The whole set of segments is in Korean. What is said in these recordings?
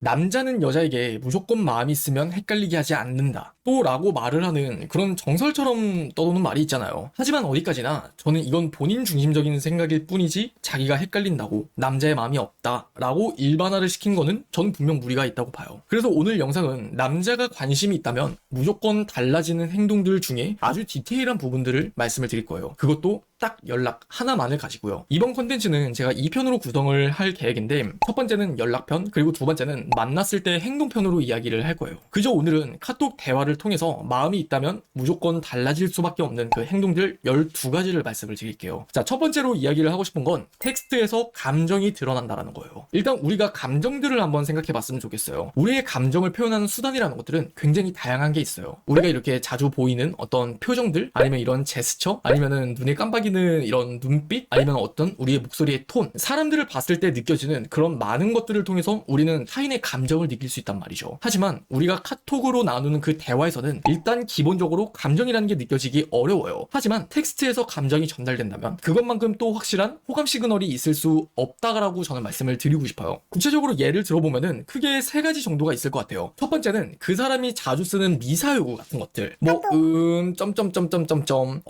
남자는 여자에게 무조건 마음이 있으면 헷갈리게 하지 않는다. 또 라고 말을 하는 그런 정설처럼 떠도는 말이 있잖아요. 하지만 어디까지나 저는 이건 본인 중심적인 생각일 뿐이지 자기가 헷갈린다고 남자의 마음이 없다 라고 일반화를 시킨 거는 저는 분명 무리가 있다고 봐요. 그래서 오늘 영상은 남자가 관심이 있다면 무조건 달라지는 행동들 중에 아주 디테일한 부분들을 말씀을 드릴 거예요. 그것도 딱 연락 하나만을 가지고요. 이번 콘텐츠는 제가 2편으로 구성을 할 계획인데 첫 번째는 연락편, 그리고 두 번째는 만났을 때 행동편으로 이야기를 할 거예요. 그저 오늘은 카톡 대화를 통해서 마음이 있다면 무조건 달라질 수밖에 없는 그 행동들 12가지를 말씀을 드릴게요. 자, 첫 번째로 이야기를 하고 싶은 건 텍스트에서 감정이 드러난다라는 거예요. 일단 우리가 감정들을 한번 생각해 봤으면 좋겠어요. 우리의 감정을 표현하는 수단이라는 것들은 굉장히 다양한 게 있어요. 우리가 이렇게 자주 보이는 어떤 표정들, 아니면 이런 제스처, 아니면은 눈에 깜빡이는 이런 눈빛, 아니면 어떤 우리의 목소리의 톤, 사람들을 봤을 때 느껴지는 그런 많은 것들을 통해서 우리는 타인의 감정을 느낄 수 있단 말이죠. 하지만 우리가 카톡으로 나누는 그 대화에서는 일단 기본적으로 감정이라는 게 느껴지기 어려워요. 하지만 텍스트에서 감정이 전달된다면 그것만큼 또 확실한 호감 시그널이 있을 수 없다라고 저는 말씀을 드리고 싶어요. 구체적으로 예를 들어보면은 크게 3가지 정도가 있을 것 같아요. 첫 번째는 그 사람이 자주 쓰는 미사여구 같은 것들, 뭐 점점점점점점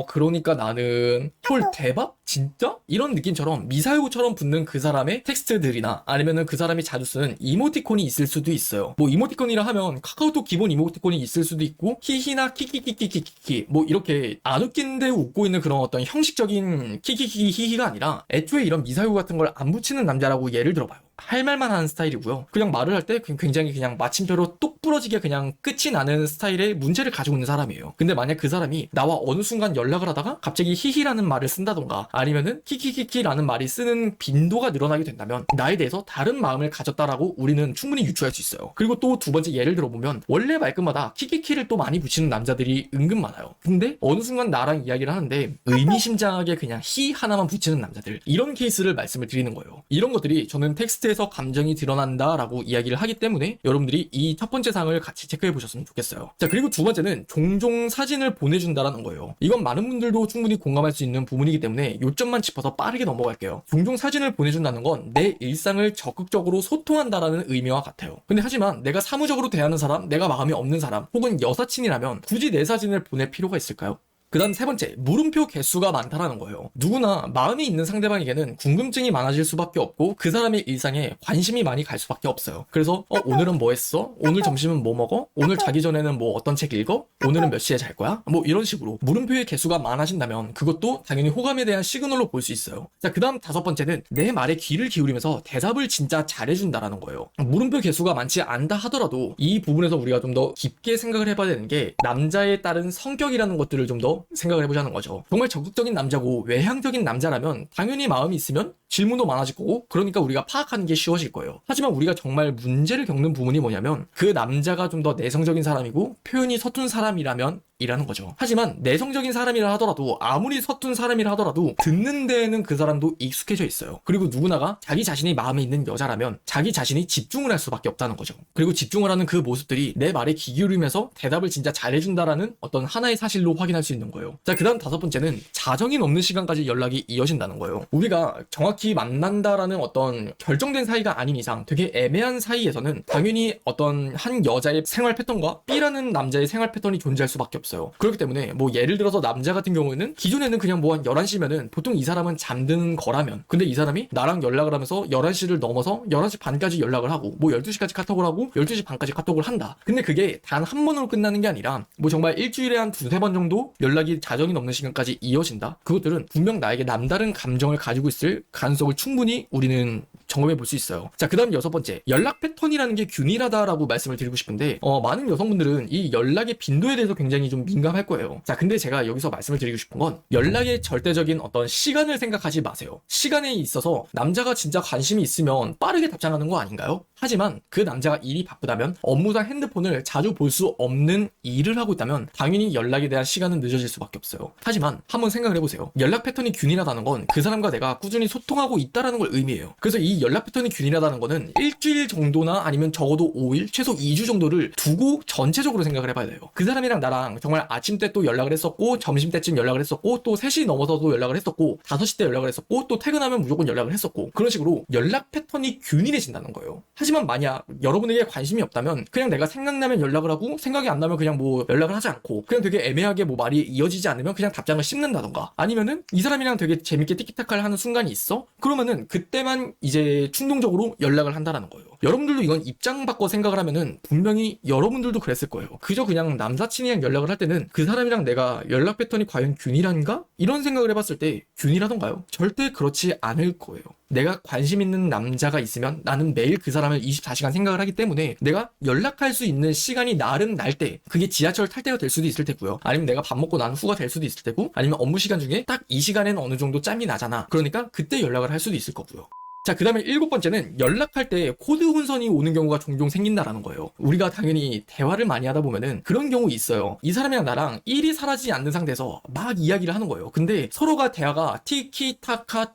그러니까 나는 헐 대박? 진짜? 이런 느낌처럼 미사여구처럼 붙는 그 사람의 텍스트들이나 아니면은 그 사람이 자주 쓰는 이모티콘이 있을 수도 있어요. 뭐 이모티콘이라 하면 카카오톡 기본 이모티콘이 있을 수도 있고 히히나 키키키키키키 뭐 이렇게 안 웃긴데 웃고 있는 그런 어떤 형식적인 키키키키 히히가 아니라 애초에 이런 미사여구 같은 걸 안 붙이는 남자라고 예를 들어봐요. 할 말만 하는 스타일이고요. 그냥 말을 할 때 굉장히 그냥 마침표로 똑 부러지게 그냥 끝이 나는 스타일의 문제를 가지고 있는 사람이에요. 근데 만약 그 사람이 나와 어느 순간 연락을 하다가 갑자기 히히라는 말을 쓴다던가 아니면은 키키키키라는 말이 쓰는 빈도가 늘어나게 된다면 나에 대해서 다른 마음을 가졌다라고 우리는 충분히 유추할 수 있어요. 그리고 또 두 번째 예를 들어보면 원래 말끝마다 키키키를 또 많이 붙이는 남자들이 은근 많아요. 근데 어느 순간 나랑 이야기를 하는데 의미심장하게 그냥 히 하나만 붙이는 남자들, 이런 케이스를 말씀을 드리는 거예요. 이런 것들이 저는 텍스트에서 감정이 드러난다라고 이야기를 하기 때문에 여러분들이 이 첫 번째 사항을 같이 체크해 보셨으면 좋겠어요. 자, 그리고 두 번째는 종종 사진을 보내준다라는 거예요. 이건 많은 분들도 충분히 공감할 수 있는 부분이기 때문에 요점만 짚어서 빠르게 넘어갈게요. 종종 사진을 보내준다는 건 내 일상을 적극적으로 소통한다라는 의미와 같아요. 근데 하지만 내가 사무적으로 대하는 사람, 내가 마음이 없는 사람, 혹은 여사친이라면 굳이 내 사진을 보낼 필요가 있을까요? 그 다음 세 번째, 물음표 개수가 많다라는 거예요. 누구나 마음이 있는 상대방에게는 궁금증이 많아질 수밖에 없고 그 사람의 일상에 관심이 많이 갈 수밖에 없어요. 그래서 오늘은 뭐 했어? 오늘 점심은 뭐 먹어? 오늘 자기 전에는 뭐 어떤 책 읽어? 오늘은 몇 시에 잘 거야? 뭐 이런 식으로 물음표의 개수가 많아진다면 그것도 당연히 호감에 대한 시그널로 볼 수 있어요. 자, 그 다음 다섯 번째는 내 말에 귀를 기울이면서 대답을 진짜 잘해준다라는 거예요. 물음표 개수가 많지 않다 하더라도 이 부분에서 우리가 좀 더 깊게 생각을 해봐야 되는 게 남자에 따른 성격이라는 것들을 좀 더 생각을 해보자는 거죠. 정말 적극적인 남자고 외향적인 남자라면 당연히 마음이 있으면 질문도 많아질 거고 그러니까 우리가 파악하는 게 쉬워질 거예요. 하지만 우리가 정말 문제를 겪는 부분이 뭐냐면 그 남자가 좀 더 내성적인 사람이고 표현이 서툰 사람이라면 이라는 거죠. 하지만 내성적인 사람이라 하더라도 아무리 서툰 사람이라 하더라도 듣는 데에는 그 사람도 익숙해져 있어요. 그리고 누구나가 자기 자신이 마음에 있는 여자라면 자기 자신이 집중을 할 수밖에 없다는 거죠. 그리고 집중을 하는 그 모습들이 내 말에 귀 기울이면서 대답을 진짜 잘해준다라는 어떤 하나의 사실로 확인할 수 있는 거예요. 자, 그 다음 다섯 번째는 자정이 넘는 시간까지 연락이 이어진다는 거예요. 우리가 정확히 만난다라는 어떤 결정된 사이가 아닌 이상 되게 애매한 사이에서는 당연히 어떤 한 여자의 생활 패턴과 B라는 남자의 생활 패턴이 존재할 수밖에 없어요. 그렇기 때문에 뭐 예를 들어서 남자 같은 경우에는 기존에는 그냥 뭐 한 11시면은 보통 이 사람은 잠드는 거라면, 근데 이 사람이 나랑 연락을 하면서 11시를 넘어서 11시 반까지 연락을 하고 뭐 12시까지 카톡을 하고 12시 반까지 카톡을 한다. 근데 그게 단 한 번으로 끝나는 게 아니라 뭐 정말 일주일에 한 두세 번 정도 연락이 자정이 넘는 시간까지 이어진다. 그것들은 분명 나에게 남다른 감정을 가지고 있을 가능성을 충분히 우리는 점검해 볼 수 있어요. 자, 그 다음 여섯 번째, 연락 패턴이라는 게 균일하다라고 말씀을 드리고 싶은데 많은 여성분들은 이 연락의 빈도에 대해서 굉장히 좀 민감할 거예요. 자, 근데 제가 여기서 말씀을 드리고 싶은 건 연락의 절대적인 어떤 시간을 생각하지 마세요. 시간에 있어서 남자가 진짜 관심이 있으면 빠르게 답장하는 거 아닌가요? 하지만 그 남자가 일이 바쁘다면 업무상 핸드폰을 자주 볼 수 없는 일을 하고 있다면 당연히 연락에 대한 시간은 늦어질 수밖에 없어요. 하지만 한번 생각을 해보세요. 연락 패턴이 균일하다는 건 그 사람과 내가 꾸준히 소통하고 있다라는 걸 의미해요. 그래서 이 연락 패턴이 균일하다는 거는 일주일 정도나 아니면 적어도 5일, 최소 2주 정도를 두고 전체적으로 생각을 해봐야 돼요. 그 사람이랑 나랑 정말 아침 때 또 연락을 했었고, 점심 때쯤 연락을 했었고, 또 3시 넘어서도 연락을 했었고, 5시 때 연락을 했었고, 또 퇴근하면 무조건 연락을 했었고, 그런 식으로 연락 패턴이 균일해진다는 거예요. 하지만 만약 여러분에게 관심이 없다면 그냥 내가 생각나면 연락을 하고, 생각이 안 나면 그냥 뭐 연락을 하지 않고, 그냥 되게 애매하게 뭐 말이 이어지지 않으면 그냥 답장을 씹는다던가, 아니면은 이 사람이랑 되게 재밌게 티키타카를 하는 순간이 있어? 그러면은 그때만 이제 충동적으로 연락을 한다라는 거예요. 여러분들도 이건 입장 바꿔 생각을 하면은 분명히 여러분들도 그랬을 거예요. 그저 그냥 남사친이랑 연락을 할 때는 그 사람이랑 내가 연락 패턴이 과연 균일한가? 이런 생각을 해봤을 때 균일하던가요? 절대 그렇지 않을 거예요. 내가 관심 있는 남자가 있으면 나는 매일 그 사람을 24시간 생각을 하기 때문에 내가 연락할 수 있는 시간이 나름 날 때, 그게 지하철 탈 때가 될 수도 있을 테고요. 아니면 내가 밥 먹고 난 후가 될 수도 있을 테고, 아니면 업무 시간 중에 딱 이 시간에는 어느 정도 짬이 나잖아. 그러니까 그때 연락을 할 수도 있을 거고요. 자, 그 다음에 7번째는 연락할 때 코드 혼선이 오는 경우가 종종 생긴다라는 거예요. 우리가 당연히 대화를 많이 하다 보면은 그런 경우 있어요. 이 사람이랑 나랑 일이 사라지지 않는 상태에서 막 이야기를 하는 거예요. 근데 서로가 대화가 티키타카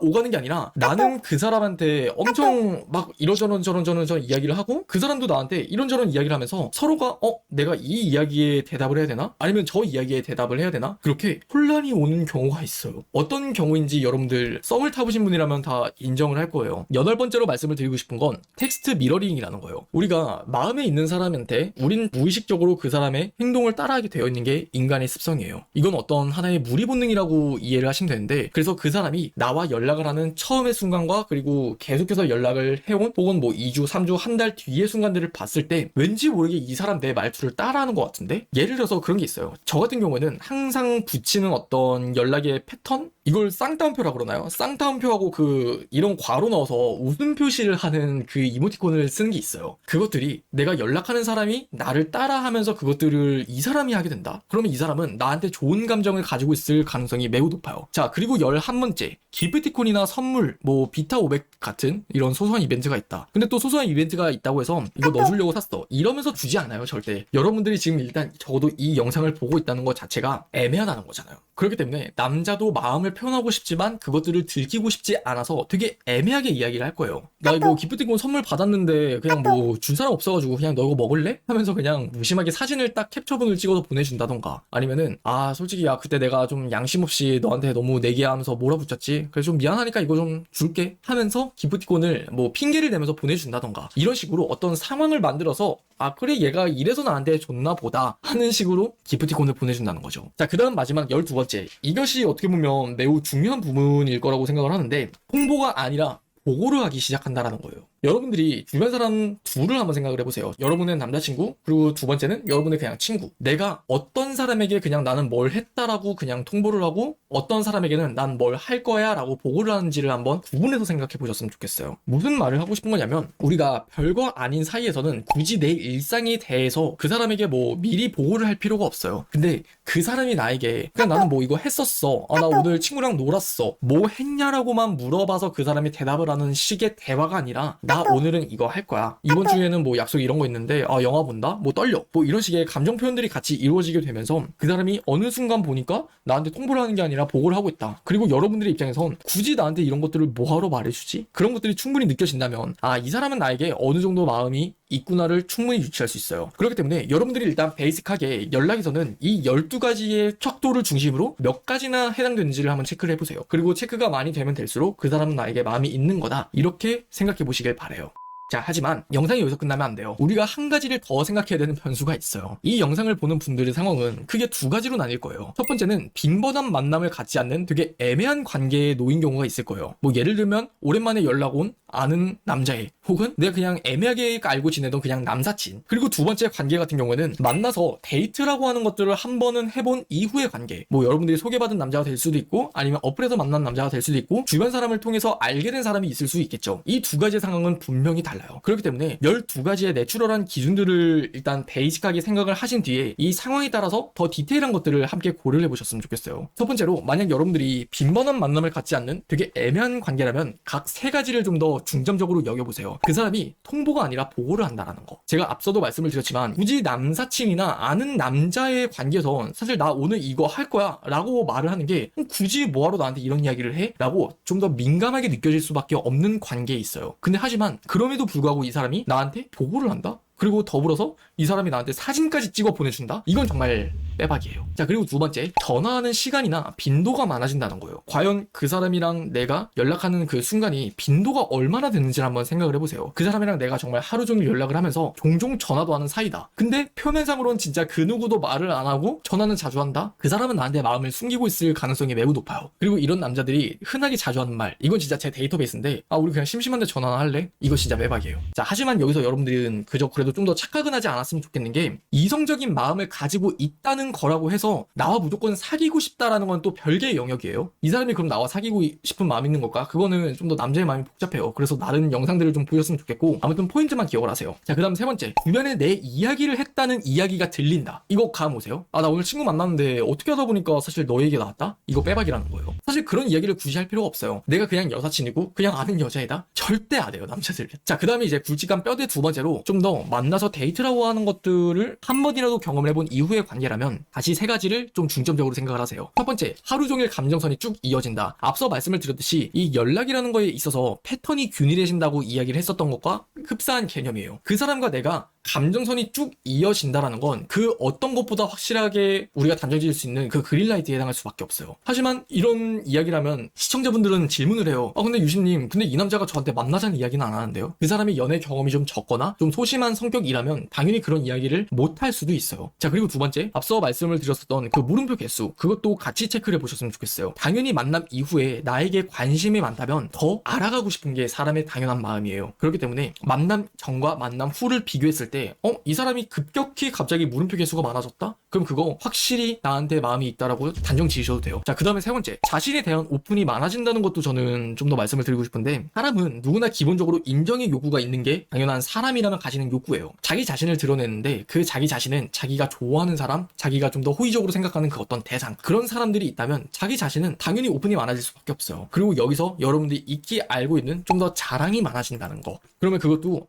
오가는 게 아니라 나는 그 사람한테 엄청 막 이러저런 저런 이야기를 하고, 그 사람도 나한테 이런저런 이야기를 하면서 서로가 내가 이 이야기에 대답을 해야 되나? 아니면 저 이야기에 대답을 해야 되나? 그렇게 혼란이 오는 경우가 있어요. 어떤 경우인지 여러분들 썸을 타보신 분이라면 다 인정을 할 거예요. 8번째로 말씀을 드리고 싶은 건 텍스트 미러링이라는 거예요. 우리가 마음에 있는 사람한테 우린 무의식적으로 그 사람의 행동을 따라하게 되어 있는 게 인간의 습성이에요. 이건 어떤 하나의 무리 본능이라고 이해를 하시면 되는데, 그래서 그 사람이 나와 연락을 하는 처음의 순간과 그리고 계속해서 연락을 해온 혹은 뭐 2주, 3주, 한 달 뒤의 순간들을 봤을 때 왠지 모르게 이 사람 내 말투를 따라하는 것 같은데? 예를 들어서 그런 게 있어요. 저 같은 경우에는 항상 붙이는 어떤 연락의 패턴? 이걸 쌍따옴표라고 그러나요? 쌍따옴표하고 이런 괄호 넣어서 웃음 표시를 하는 그 이모티콘을 쓰는 게 있어요. 그것들이 내가 연락하는 사람이 나를 따라하면서 그것들을 이 사람이 하게 된다? 그러면 이 사람은 나한테 좋은 감정을 가지고 있을 가능성이 매우 높아요. 자, 그리고 11번째. 기프티콘이나 선물, 뭐 비타 500 같은 이런 소소한 이벤트가 있다. 근데 또 소소한 이벤트가 있다고 해서 이거 넣어주려고 샀어, 이러면서 주지 않아요, 절대. 여러분들이 지금 일단 적어도 이 영상을 보고 있다는 것 자체가 애매하다는 거잖아요. 그렇기 때문에 남자도 마음을 표현하고 싶지만 그것들을 들키고 싶지 않아서 되게 애매하게 이야기를 할 거예요. 나 이거 기프티콘 선물 받았는데 그냥 뭐 줄 사람 없어가지고 그냥 너 이거 먹을래? 하면서 그냥 무심하게 사진을 딱 캡처본을 찍어서 보내준다던가, 아니면은 솔직히 야 그때 내가 좀 양심 없이 너한테 너무 내기하면서 몰아붙였지, 그래서 좀 미안하니까 이거 좀 줄게 하면서 기프티콘을 뭐 핑계를 대면서 보내준다던가, 이런 식으로 어떤 상황을 만들어서 그래 얘가 이래서 나한테 줬나 보다 하는 식으로 기프티콘을 보내준다는 거죠. 자, 그 다음 마지막 12번째. 이것이 어떻게 보면 매우 중요한 부분일 거라고 생각을 하는데, 홍보가 아니라 보고를 하기 시작한다라는 거예요. 여러분들이 주변 사람 둘을 한번 생각을 해보세요. 여러분의 남자친구, 그리고 두 번째는 여러분의 그냥 친구. 내가 어떤 사람에게 그냥 나는 뭘 했다라고 그냥 통보를 하고, 어떤 사람에게는 난 뭘 할 거야 라고 보고를 하는지를 한번 구분해서 생각해 보셨으면 좋겠어요. 무슨 말을 하고 싶은 거냐면, 우리가 별거 아닌 사이에서는 굳이 내 일상에 대해서 그 사람에게 뭐 미리 보고를 할 필요가 없어요. 근데 그 사람이 나에게 그냥 나는 뭐 이거 했었어, 나 오늘 친구랑 놀았어, 뭐 했냐라고만 물어봐서 그 사람이 대답을 하는 식의 대화가 아니라, 나 오늘은 이거 할 거야, 이번 주에는 뭐 약속 이런 거 있는데 영화 본다? 뭐 떨려? 뭐 이런 식의 감정 표현들이 같이 이루어지게 되면서 그 사람이 어느 순간 보니까 나한테 통보를 하는 게 아니라 보고를 하고 있다. 그리고 여러분들의 입장에선 굳이 나한테 이런 것들을 뭐하러 말해주지? 그런 것들이 충분히 느껴진다면 이 사람은 나에게 어느 정도 마음이 있구나를 충분히 유추할 수 있어요. 그렇기 때문에 여러분들이 일단 베이직하게 연락에서는 이 12가지의 척도를 중심으로 몇 가지나 해당되는지를 한번 체크를 해보세요. 그리고 체크가 많이 되면 될수록 그 사람은 나에게 마음이 있는 거다, 이렇게 생각해 보시길 바래요. 자, 하지만 영상이 여기서 끝나면 안 돼요. 우리가 한 가지를 더 생각해야 되는 변수가 있어요. 이 영상을 보는 분들의 상황은 크게 두 가지로 나뉠 거예요. 첫 번째는 빈번한 만남을 갖지 않는 되게 애매한 관계에 놓인 경우가 있을 거예요. 뭐 예를 들면 오랜만에 연락 온 아는 남자애, 혹은 내가 그냥 애매하게 알고 지내던 그냥 남사친. 그리고 두 번째 관계 같은 경우에는 만나서 데이트라고 하는 것들을 한 번은 해본 이후의 관계. 뭐 여러분들이 소개받은 남자가 될 수도 있고, 아니면 어플에서 만난 남자가 될 수도 있고, 주변 사람을 통해서 알게 된 사람이 있을 수 있겠죠. 이 두 가지의 상황은 분명히 달라요. 달라요. 그렇기 때문에 12가지의 내추럴한 기준들을 일단 베이직하게 생각을 하신 뒤에 이 상황에 따라서 더 디테일한 것들을 함께 고려를 해보셨으면 좋겠어요. 첫 번째로, 만약 여러분들이 빈번한 만남을 갖지 않는 되게 애매한 관계라면 각 3가지를 좀 더 중점적으로 여겨보세요. 그 사람이 통보가 아니라 보고를 한다는 거. 제가 앞서도 말씀을 드렸지만 굳이 남사친이나 아는 남자의 관계에서 사실 나 오늘 이거 할 거야 라고 말을 하는 게 굳이 뭐하러 나한테 이런 이야기를 해? 라고 좀 더 민감하게 느껴질 수밖에 없는 관계에 있어요. 근데 하지만 그럼에도 불구하고 이 사람이 나한테 보고를 한다? 그리고 더불어서 이 사람이 나한테 사진까지 찍어 보내준다? 이건 정말 빼박이에요. 자, 그리고 두 번째, 전화하는 시간이나 빈도가 많아진다는 거예요. 과연 그 사람이랑 내가 연락하는 그 순간이 빈도가 얼마나 됐는지를 한번 생각을 해보세요. 그 사람이랑 내가 정말 하루 종일 연락을 하면서 종종 전화도 하는 사이다. 근데 표면상으로는 진짜 그 누구도 말을 안 하고 전화는 자주 한다? 그 사람은 나한테 마음을 숨기고 있을 가능성이 매우 높아요. 그리고 이런 남자들이 흔하게 자주 하는 말, 이건 진짜 제 데이터베이스인데, 우리 그냥 심심한데 전화 할래? 이거 진짜 빼박이에요. 자, 하지만 여기서 여러분들은 그래도 좀 더 착각은 하지 않았으면 좋겠는 게, 이성적인 마음을 가지고 있다는 거라고 해서 나와 무조건 사귀고 싶다라는 건 또 별개의 영역이에요. 이 사람이 그럼 나와 사귀고 싶은 마음이 있는 걸까? 그거는 좀 더 남자의 마음이 복잡해요. 그래서 다른 영상들을 좀 보셨으면 좋겠고, 아무튼 포인트만 기억을 하세요. 자, 그 다음 세 번째, 주변에 내 이야기를 했다는 이야기가 들린다. 이거 감 오세요? 나 오늘 친구 만났는데 어떻게 하다 보니까 사실 너 얘기가 나왔다? 이거 빼박이라는 거예요. 사실 그런 이야기를 굳이 할 필요가 없어요. 내가 그냥 여사친이고 그냥 아는 여자이다? 절대 안 해요, 남자들. 자, 그 다음에 이제 굵직한 뼈대 두 번째로, 좀 더 만나서 데이트라고 하는 것들을 한 번이라도 경험을 해본 이후의 관계라면 다시 3가지를 좀 중점적으로 생각을 하세요. 첫 번째, 하루 종일 감정선이 쭉 이어진다. 앞서 말씀을 드렸듯이 이 연락이라는 거에 있어서 패턴이 균일해진다고 이야기를 했었던 것과 흡사한 개념이에요. 그 사람과 내가 감정선이 쭉 이어진다라는 건 그 어떤 것보다 확실하게 우리가 단정 지을 수 있는 그 그린라이트에 해당할 수밖에 없어요. 하지만 이런 이야기라면 시청자분들은 질문을 해요. 근데 유신님, 근데 이 남자가 저한테 만나자는 이야기는 안 하는데요? 그 사람이 연애 경험이 좀 적거나 좀 소심한 성격이라면 당연히 그런 이야기를 못 할 수도 있어요. 자, 그리고 두 번째, 앞서 말씀을 드렸었던 그 물음표 개수, 그것도 같이 체크를 해보셨으면 좋겠어요. 당연히 만남 이후에 나에게 관심이 많다면 더 알아가고 싶은 게 사람의 당연한 마음이에요. 그렇기 때문에 만남 전과 만남 후를 비교했을 때 이 사람이 급격히 갑자기 물음표 개수가 많아졌다? 그럼 그거 확실히 나한테 마음이 있다라고 단정 지으셔도 돼요. 자, 그 다음에 세 번째, 자신에 대한 오픈이 많아진다는 것도 저는 좀 더 말씀을 드리고 싶은데, 사람은 누구나 기본적으로 인정의 요구가 있는 게 당연한 사람이라면 가지는 욕구예요. 자기 자신을 드러내는데 그 자기 자신은 자기가 좋아하는 사람, 자기가 좀 더 호의적으로 생각하는 그 어떤 대상, 그런 사람들이 있다면 자기 자신은 당연히 오픈이 많아질 수밖에 없어요. 그리고 여기서 여러분들이 익히 알고 있는 좀 더 자랑이 많아진다는 거, 그러면 그것도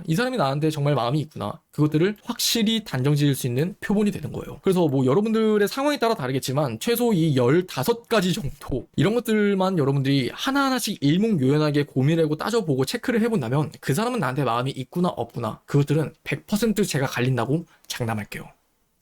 이 사람이 나한테 정말 마음이 있구나, 그것들을 확실히 단정 지을 수 있는 표본이 되는 거예요. 그래서 뭐 여러분들의 상황에 따라 다르겠지만 최소 이 15가지 정도, 이런 것들만 여러분들이 하나하나씩 일목요연하게 고민하고 따져보고 체크를 해본다면 그 사람은 나한테 마음이 있구나 없구나, 그것들은 100% 제가 갈린다고 장담할게요.